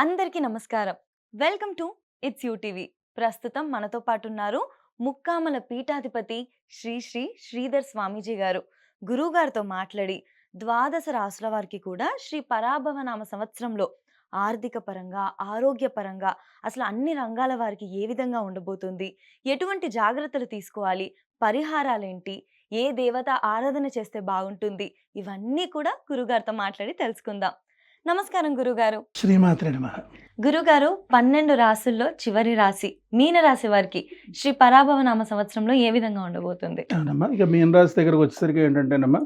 అందరికీ నమస్కారం. Welcome to it's TV. ప్రస్తుతం మనతో పాటున్నారు ముక్కామల పీఠాధిపతి శ్రీ శ్రీ శ్రీధర్ స్వామీజీ గారు. గురువుగారితో మాట్లాడి ద్వాదశ రాసుల వారికి కూడా శ్రీ పరాభవనామ సంవత్సరంలో ఆర్థిక పరంగా, ఆరోగ్య పరంగా అసలు అన్ని రంగాల వారికి ఏ విధంగా ఉండబోతుంది? ఎటువంటి జాగ్రత్తలు తీసుకోవాలి? పరిహారాలేంటి? ఏ దేవత ఆరాధన చేస్తే బాగుంటుంది? ఇవన్నీ కూడా గురుగారితో మాట్లాడి తెలుసుకుందాం. నమస్కారం గురుగారు. శ్రీమాత్రే నమః. గురుగారు 12 రాసుల్లో చివరి రాశి మీన రాశి వారికి శ్రీ పరాభవనామ సంవత్సరంలో ఏ విధంగా ఉండబోతుంది? అవునమ్మా. ఇక మీన రాశి దగ్గరకు వచ్చేసరికి ఏంటంటేనమ్మా,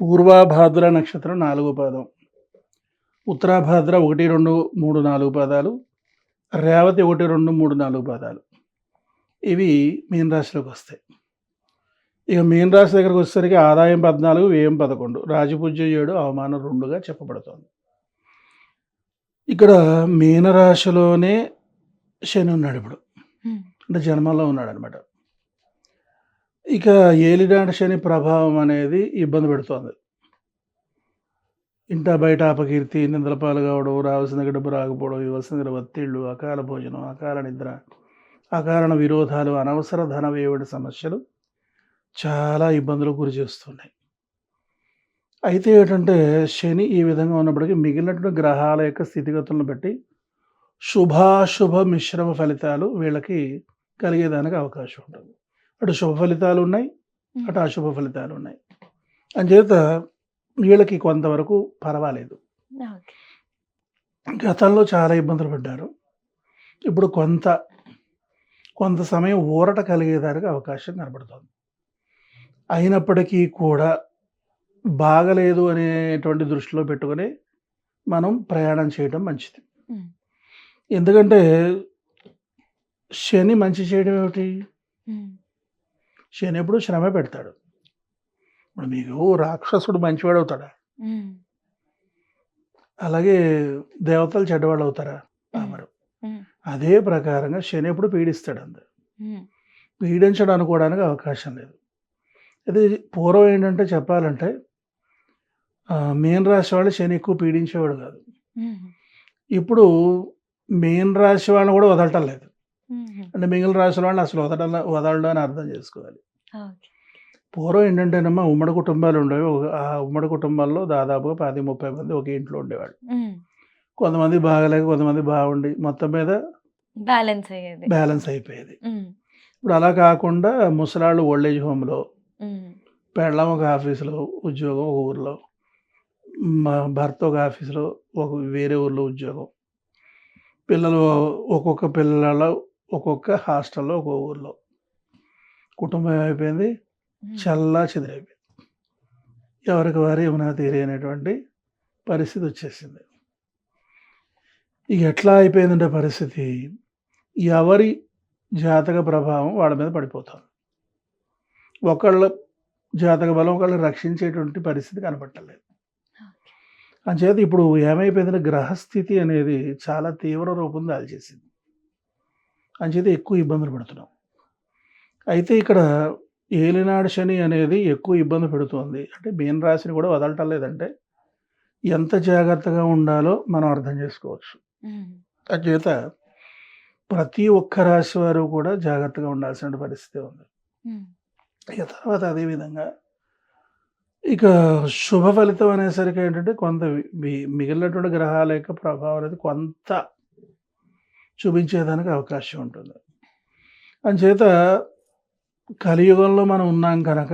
పూర్వాభాద్ర నక్షత్రం 4వ పాదం, ఉత్తరాభాద్ర 1, 2, 3, 4 పాదాలు, రేవతి 1, 2, 3, 4 పాదాలు. ఇవి మీన రాశిలోకి వస్తాయి. ఇక మీన రాశి దగ్గరకు వచ్చేసరికి ఆదాయం 14, వ్యయం 11, రాజపూజ్యం 7, అవమానం 2గా చెప్పబడుతోంది. ఇక్కడ మీనరాశిలోనే శని ఉన్నాడు ఇప్పుడు, అంటే జన్మంలో ఉన్నాడు అనమాట. ఇక ఏలినాటి శని ప్రభావం అనేది ఇబ్బంది పెడుతోంది. ఇంట బయట అపకీర్తి, నిందల పాలు కావడం, రావాల్సిన డబ్బు రాకపోవడం, ఇవ్వాల్సిన ఒత్తిళ్ళు, అకాల భోజనం, అకాల నిద్ర, అకారణ విరోధాలు, అనవసర ధన వ్యయ సమస్యలు చాలా ఇబ్బందులకు గురి చేస్తున్నాయి. అయితే ఏంటంటే శని ఈ విధంగా ఉన్నప్పటికీ మిగిలినటువంటి గ్రహాల యొక్క స్థితిగతులను బట్టి శుభాశుభ మిశ్రమ ఫలితాలు వీళ్ళకి కలిగేదానికి అవకాశం ఉంటుంది. అటు శుభ ఫలితాలు ఉన్నాయి, అటు అశుభ ఫలితాలు ఉన్నాయి. అంచేత వీళ్ళకి కొంతవరకు పర్వాలేదు. గతంలో చాలా ఇబ్బందులు పడ్డారు. ఇప్పుడు కొంత సమయం ఊరట కలిగేదానికి అవకాశం కనబడుతుంది. అయినప్పటికీ కూడా బాగలేదు అనేటువంటి దృష్టిలో పెట్టుకొని మనం ప్రయాణం చేయడం మంచిది. ఎందుకంటే శని మంచి చేయడం ఏమిటి? శని ఎప్పుడు శ్రమ పెడతాడు. ఇప్పుడు మీకు రాక్షసుడు మంచివాడు అవుతాడా? అలాగే దేవతలు చెడ్డవాళ్ళు అవుతారా? అవరు. అదే ప్రకారంగా శని ఎప్పుడు పీడిస్తాడు. అందరు పీడించడం అనుకోవడానికి అవకాశం లేదు. అది పూర్వం ఏంటంటే చెప్పాలంటే మీన రాశి వాళ్ళు శని ఎక్కువ పీడించేవాడు కాదు. ఇప్పుడు మీన రాశి వాళ్ళని కూడా వదలటం లేదు. అంటే మిగిలిన రాశుల వాళ్ళని అసలు వదలడం అని అర్థం చేసుకోవాలి. పూర్వం ఏంటంటేనమ్మా ఉమ్మడి కుటుంబాలు ఉండేవి. ఆ ఉమ్మడి కుటుంబాల్లో దాదాపుగా 10-30 మంది ఒకే ఇంట్లో ఉండేవాళ్ళు. కొంతమంది బాగలేక, కొంతమంది బాగుండి మొత్తం మీద బ్యాలెన్స్ అయిపోయేది. ఇప్పుడు అలా కాకుండా ముసలాళ్ళు ఓల్డేజ్ హోమ్లో, పెళ్ళం ఒక ఆఫీసులో ఉద్యోగం ఒక ఊర్లో, భర్త ఒక ఆఫీసులో వేరే ఊర్లో ఉద్యోగం, పిల్లలు ఒక్కొక్క పిల్లల ఒక్కొక్క హాస్టల్లో ఒక ఊర్లో, కుటుంబం అయిపోయింది, చల్లా చెదిరైపోయింది. ఎవరికి వారి ఏమైనా తెలియనటువంటి పరిస్థితి వచ్చేసింది. ఇక ఎట్లా అయిపోయిందంటే పరిస్థితి, ఎవరి జాతక ప్రభావం వాళ్ళ మీద పడిపోతుంది. ఒకళ్ళ జాతక బలం ఒకళ్ళు రక్షించేటువంటి పరిస్థితి కనపట్టలేదు. అంచేత ఇప్పుడు ఏమైపోయిందంటే గ్రహస్థితి అనేది చాలా తీవ్ర రూపం దాల్చేసింది. అంచేత ఎక్కువ ఇబ్బందులు పడుతున్నాం. అయితే ఇక్కడ ఏలినాడు శని అనేది ఎక్కువ ఇబ్బంది పెడుతుంది. అంటే మీన రాశిని కూడా వదలటం లేదంటే ఎంత జాగ్రత్తగా ఉండాలో మనం అర్థం చేసుకోవచ్చు. అంచేత ప్రతి ఒక్క రాశి వారు కూడా జాగ్రత్తగా ఉండాల్సిన పరిస్థితి ఉంది. ఇక తర్వాత అదేవిధంగా ఇక శుభ ఫలితం అనేసరికి ఏంటంటే కొంత మిగిలినటువంటి గ్రహాల యొక్క ప్రభావం అనేది కొంత చూపించేదానికి అవకాశం ఉంటుంది. అంచేత కలియుగంలో మనం ఉన్నాం కనుక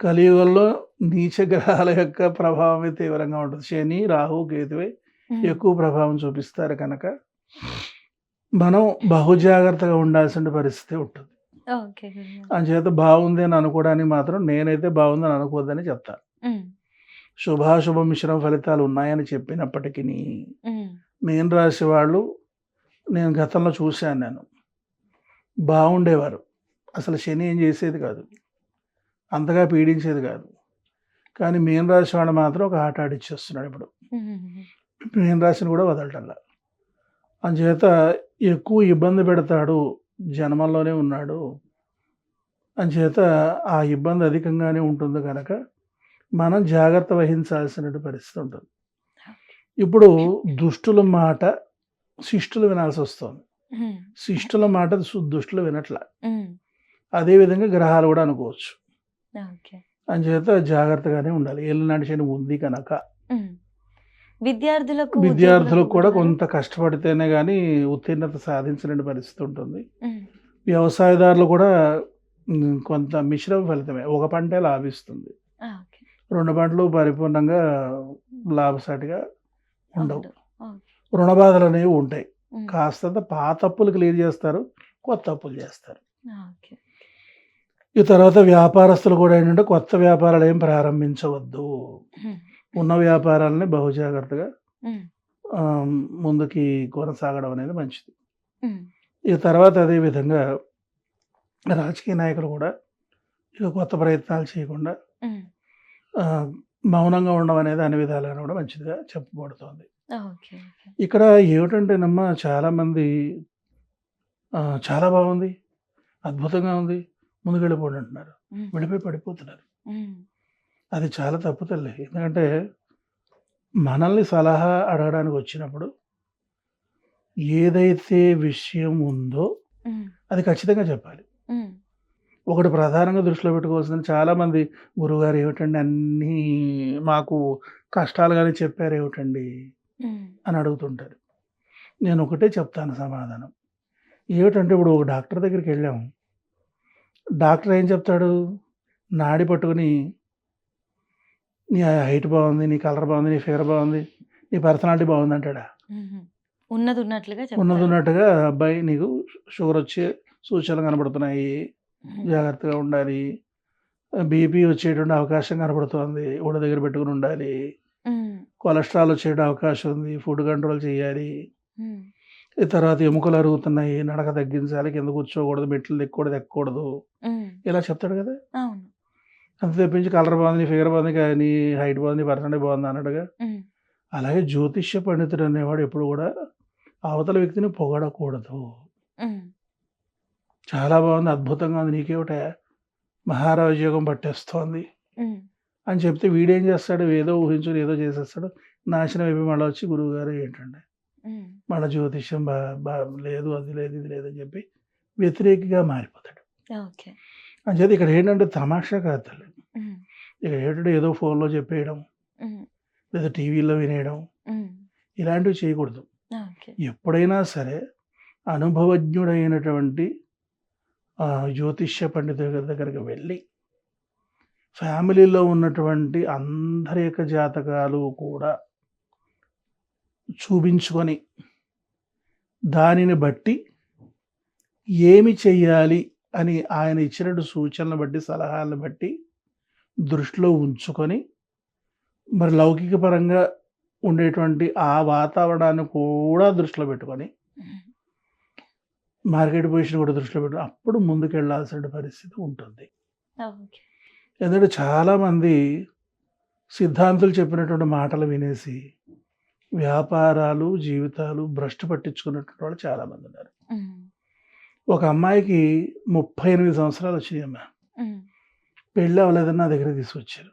కలియుగంలో నీచ గ్రహాల యొక్క ప్రభావమే తీవ్రంగా ఉంటుంది. శని, రాహు, కేతువే ఎక్కువ ప్రభావం చూపిస్తారు కనుక మనం బహుజాగ్రత్తగా ఉండాల్సిన పరిస్థితి ఉంటుంది. అంచేత బాగుంది అని అనుకోవడానికి మాత్రం నేనైతే బాగుందని అనుకోవద్దని చెప్తాను. శుభాశుభ మిశ్రమ ఫలితాలు ఉన్నాయని చెప్పినప్పటికీ మీన రాశి వాళ్ళు నేను గతంలో చూశాను, బాగుండేవారు. అసలు శని ఏం చేసేది కాదు, అంతగా పీడించేది కాదు. కానీ మీన రాశి వాళ్ళు మాత్రం ఒక ఆట ఆడిచ్చేస్తున్నాడు. ఇప్పుడు మీన రాశిని కూడా వదలటల్లా. అంచేత ఎక్కువ ఇబ్బంది పెడతాడు, జన్మంలోనే ఉన్నాడు. అంచేత ఆ ఇబ్బంది అధికంగానే ఉంటుంది కనుక మనం జాగ్రత్త వహించాల్సిన పరిస్థితి ఉంటుంది. ఇప్పుడు దుష్టుల మాట శిష్టులు వినాల్సి వస్తుంది. హ్మ్. శిష్టుల మాట దుష్టులు వినట్లా. హ్మ్. అదే విధంగా గ్రహాలు కూడా అనుకోవచ్చు. ఓకే. అంచేత జాగ్రత్తగానే ఉండాలి. ఏలినాటి శని ఉంది కనుక హ్మ్. విద్యార్థులకు, ఉద్యోగులకు విద్యార్థులకు కూడా గురుగారు? కొంత కష్టపడితేనే గానీ ఉత్తీర్ణత సాధించలేని పరిస్థితి ఉంటుంది. హ్మ్. వ్యవసాయదారులు కూడా కొంత మిశ్రమ ఫలితమే. ఒక పంటే లాభిస్తుంది. ఓకే. 2 పంటలు పరిపూర్ణంగా లాభసాటిగా ఉండవు. ఉండదు. ఓకే. రుణ బాధలనేవి ఉంటాయి. హ్మ్. కాస్తంత పాత అప్పులు క్లియర్ చేస్తారు. కొత్త అప్పులు చేస్తారు. ఓకే. ఈ తర్వాత వ్యాపారస్తులు కూడా ఏంటంటే కొత్త వ్యాపారాలు ఏం ప్రారంభించవద్దు. హ్మ్. ఉన్న వ్యాపారాలని బహుజాగ్రత్తగా హ్మ్. ముందుకి కొనసాగడం అనేది మంచిది. హ్మ్. ఈ తర్వాత అదే విధంగా రాజకీయ నాయకులు కూడా ఇక కొత్త ప్రయత్నాలు చేయకుండా హ్మ్. మౌనంగా ఉండడం అనేది అన్ని విధాలుగా కూడా మంచిదిగా చెప్పబడుతోంది. ఓకే. ఓకే. ఇక్కడ ఏమిటంటేనమ్మా చాలామంది చాలా బాగుంది, అద్భుతంగా ఉంది, ముందుకెళ్ళిపోండి అంటున్నారు. హ్మ్. వెళ్ళిపోయి పడిపోతున్నారు. హ్మ్. అది చాలా తప్పు తల్లి. ఎందుకంటే మనల్ని సలహా అడగడానికి వచ్చినప్పుడు ఏదైతే విషయం ఉందో హ్మ్. అది ఖచ్చితంగా చెప్పాలి. హ్మ్. ఒకటి ప్రధానంగా దృష్టిలో పెట్టుకోవాల్సింది చాలామంది గురువుగారు ఏమిటండి అన్నీ మాకు కష్టాలుగానే చెప్పారేమిటండి హ్మ్. అని అడుగుతుంటారు. నేను ఒకటే చెప్తాను సమాధానం. ఏమిటంటే ఇప్పుడు ఒక డాక్టర్ దగ్గరికెళ్ళాము. డాక్టర్ ఏం చెప్తాడు? నాడి పట్టుకొని నీ హైట్ బాగుంది, నీ కలర్ బాగుంది, నీ ఫిగర్ బాగుంది, నీ పర్సనాలిటీ బాగుంది అంటాడా? హుహు. ఉన్నది ఉన్నట్లుగా చెప్తారు. ఉన్నదున్నట్టుగా అబ్బాయి నీకు షుగర్ వచ్చే సూచనలు కనబడుతున్నాయి. హ్మ్. జాగ్రత్తగా ఉండాలి. బీపీ వచ్చేటువంటి అవకాశం కనబడుతోంది. ఒళ్ళు దగ్గర పెట్టుకొని ఉండాలి. హ్మ్. కొలెస్ట్రాల్ వచ్చే అవకాశం ఉంది. ఫుడ్ కంట్రోల్ చేయాలి. హ్మ్. ఈ తర్వాత ఎముకలు అరుగుతున్నాయి. నడక తగ్గించాలి. కింద కూర్చోకూడదు. మెట్లు ఎక్కకూడదు, ఎక్కకూడదు. హ్మ్. ఇలా చెప్తాడు కదా! అవును. అంత తప్పించి కలర్ బాగుంది, నీ ఫిగర్ బాగుంది, నీ హైట్ బాగుంది, నీ పర్సనాలిటీ బాగుంది అన్నట్టుగా. హ్మ్. అలాగే జ్యోతిష్య పండితుడు అనేవాడు ఎప్పుడు కూడా అవతల వ్యక్తిని పొగడకూడదు. హ్మ్. చాలా బాగుంది, అద్భుతంగా ఉంది, నీకేమిటయా మహారాజ యోగం పట్టేస్తోంది హ్మ్. అని చెప్తే వీడేం చేస్తాడు? ఏదో ఊహించుకొని ఏదో చేసేస్తాడు. నాశనం అయిపోయి మళ్ళీ వచ్చి గురువుగారు ఏంటండి హ్మ్. మళ్ళీ జ్యోతిష్యం బా బా లేదు, అది లేదు, ఇది లేదని చెప్పి వ్యతిరేకిగా మారిపోతాడు. ఓకే. అంచేత ఇక్కడ ఏంటంటే తమాషా కాదు తల్లి. హ్మ్. ఇక్కడ ఏంటంటే ఏదో ఫోన్‌లో చెప్పేయడం, హ్మ్. లేదా టీవీలో వినేయడం హ్మ్. ఇలాంటివి చేయకూడదు. ఓకే. ఎప్పుడైనా సరే అనుభవజ్ఞుడైనటువంటి జ్యోతిష్య పండితుడి దగ్గరికి వెళ్ళి ఫ్యామిలీలో ఉన్నటువంటి అందరి యొక్క జాతకాలు కూడా చూపించుకొని దానిని బట్టి ఏమి చెయ్యాలి అని ఆయన ఇచ్చినట్టు సూచనలను బట్టి, సలహాలను బట్టి దృష్టిలో ఉంచుకొని మరి లౌకిక పరంగా ఉండేటువంటి ఆ వాతావరణాన్ని కూడా దృష్టిలో పెట్టుకొని, హ్మ్. మార్కెట్ పొజిషన్ కూడా దృష్టిలో పెట్టుకొని అప్పుడు ముందుకెళ్ళాల్సిన పరిస్థితి ఉంటుంది. ఓకే. ఎందుకంటే చాలామంది సిద్ధాంతులు చెప్పినటువంటి మాటలు వినేసి వ్యాపారాలు, జీవితాలు భ్రష్టు పట్టించుకున్నటువంటి వాళ్ళు చాలామందున్నారు. హ్మ్. ఒక అమ్మాయికి 38 సంవత్సరాలు వచ్చినాయమ్మా. హ్మ్. పెళ్లి అవ్వలేదని నా దగ్గరికి తీసుకొచ్చారు.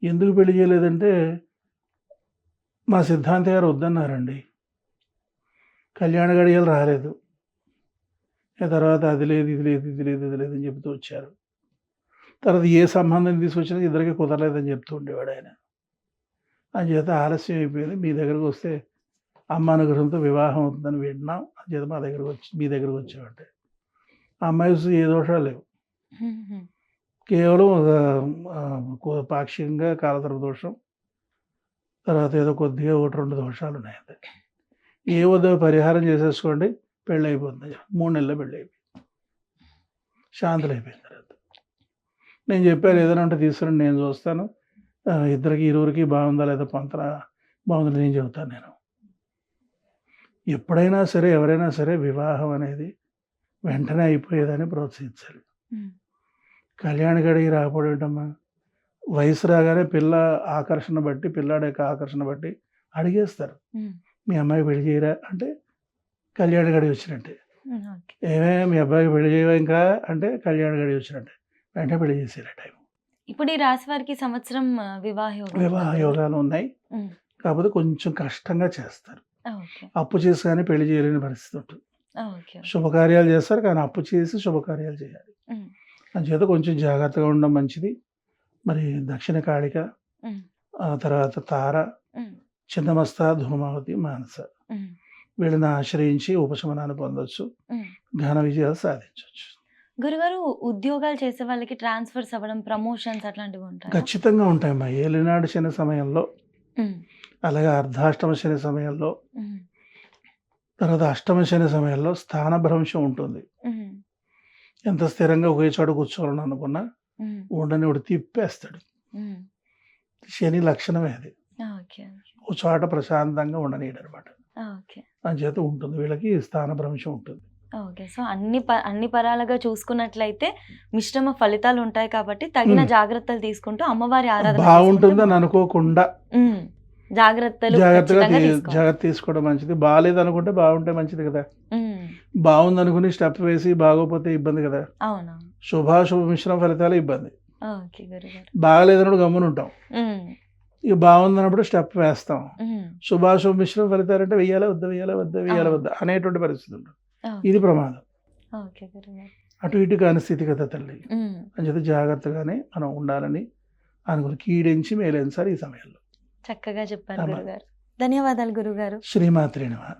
ఎందుకు పెళ్లి చేయలేదంటే, మా సిద్ధాంతి గారు వద్దన్నారండి. కళ్యాణ గడియలు రాలేదు. ఆ తర్వాత అది లేదు, ఇది లేదు, ఇది లేదు, ఇది లేదని చెప్తూ వచ్చారు. తర్వాత ఏ సంబంధం తీసుకొచ్చినా ఇద్దరికీ కుదరలేదని చెప్తూ ఉండేవాడాయన. అంచేత ఆలస్యం అయిపోయింది. మీ దగ్గరకొస్తే అమ్మ అనుగ్రహంతో వివాహం అవుతుందని విన్నాం. అంచేత మా దగ్గరకొచ్చి మీ దగ్గరకొచ్చామంటే. ఆ అమ్మాయి చూస్తే ఏ దోషాలు లేవు. హుహు. కేవలం ఒక పాక్షికంగా కాలసర్ప దోషం. తర్వాత ఏదో కొద్దిగా 1, 2 దోషాలున్నాయంతే. ఏవో పరిహారం చేసేసుకోండి పెళ్ళైపోతుంది. 3 నెలల్లో పెళ్ళైపోయింది. శాంతులైపోయిన తర్వాత. నేను చెప్పాను హ్మ్. ఏదైనా ఉంటే తీసుకురండి నేను చూస్తాను. ఇద్దరికి ఇరువురికి బాగుందా లేదా పొంతన బాగుందని నేను చెబుతాను నేను. ఎప్పుడైనా సరే, ఎవరైనా సరే వివాహం అనేది వెంటనే అయిపోయేదని ప్రోత్సహించాలి. హ్మ్. కళ్యాణ గడియ రాకపోవడం ఏంటమ్మా? వయసు రాగానే పిల్ల ఆకర్షణ బట్టి, పిల్లాడి యొక్క ఆకర్షణ బట్టి అడిగేస్తారు. హ్మ్. మీ అమ్మాయికి పెళ్లి చేయరా? అంటే కళ్యాణ గడియ వచ్చినట్టే. హ్మ్. ఓకే. ఏమే మీ అబ్బాయికి పెళ్లి చేయవా ఇంకా? అంటే కళ్యాణ గడియ వచ్చినట్టే. వెంటనే పెళ్లి చేసేయాలి టైం. ఇప్పుడు ఈ రాశి వారికి సంవత్సరం వివాహ యోగం ఉందా వివాహ గురుగారు? యోగాలు ఉన్నాయి. హ్మ్. కాకపోతే కొంచెం కష్టంగా చేస్తారు. ఓకే. అప్పు చేసి కానీ పెళ్లి చేయలేని పరిస్థితి ఉంటుంది. ఓకే. శుభకార్యాలు చేస్తారు కానీ అప్పు చేసి శుభకార్యాలు చేయాలి. హ్మ్. అందుచేత కొంచెం జాగ్రత్తగా ఉండడం మంచిది. మరి దక్షిణ కాళిక, హ్మ్. ఆ తర్వాత తార, హ్మ్. చిన్నమస్త, ధూమావతి, మానస హ్మ్. వీళ్ళని ఆశ్రయించి ఉపశమనాన్ని పొందొచ్చు. హ్మ్. ఘన విజయాలు సాధించవచ్చు. గురుగారు, ఉద్యోగాలు చేసే వాళ్ళకి ట్రాన్స్‌ఫర్స్ అవ్వడం, ప్రమోషన్స్ అట్లాంటివి ఉంటాయా? ఖచ్చితంగా ఉంటాయమ్మా. ఏలినాడు శని సమయంలో, హ్మ్. అలాగే అర్ధాష్టమ శని సమయంలో, హ్మ్. తర్వాత అష్టమ శని సమయంలో స్థానభ్రంశం ఉంటుంది. హ్మ్. ఎంత స్థిరంగా ఒకే చోట కూర్చోవాలని అనుకున్నా హ్మ్. ఉండనివాడు తిప్పేస్తాడు. హ్మ్. శని లక్షణమే అది. ఓకే. ఒక చోట ప్రశాంతంగా ఉండనీయడనమాట. ఓకే. అంచేత ఉంటుంది. వీళ్ళకి స్థానభ్రంశం ఉంటుంది. ఓకే. సో, అన్ని పరాలుగా చూసుకున్నట్లయితే మిశ్రమ ఫలితాలు ఉంటాయి కాబట్టి తగిన హ్మ్. జాగ్రత్తలు తీసుకుంటూ అమ్మవారి ఆరాధన చేసుకుంటే బావుంటుందని బావుంటుంది. అనుకోకుండా హ్మ్. జాగ్రత్తలు జాగ్రత్తగా ఖచ్చితంగా తీసుకోవాలి. జాగ్రత్త తీసుకోవడం మంచిది. బాలేదనుకుంటే బావుంటే మంచిది కదా! హ్మ్. బావుందనుకుని స్టెప్ వేసి బాగోపోతే ఇబ్బంది కదా! అవునవును. శుభాశుభ మిశ్రమ ఫలితాలే ఇబ్బంది. ఓకే గురుగారు. బాగాలేదన్నప్పుడు గమ్మునుంటాం. హ్మ్. ఇక బావుందన్నప్పుడు స్టెప్ వేస్తాం. హ్మ్. శుభాశుభ మిశ్రమ ఫలితాలంటే వెయ్యాలా వద్దా? వెయ్యాలా వద్దా? వెయ్యాలా అవును. వద్దా? అనేటువంటి పరిస్థితి ఉంటుంది. ఓకే. ఇది ప్రమాదం. ఓకే గురుగారు. అటు ఇటు కాని స్థితి కదా తల్లి. హ్మ్. అంచేత జాగ్రత్తగానే మనం ఉండాలని అనుకుని కీడించి మేలెంచాలి ఈ సమయంలో. చక్కగా చెప్పారు అమ్మ. గురుగారు. ధన్యవాదాలు గురుగారు. శ్రీమాత్రే నమః.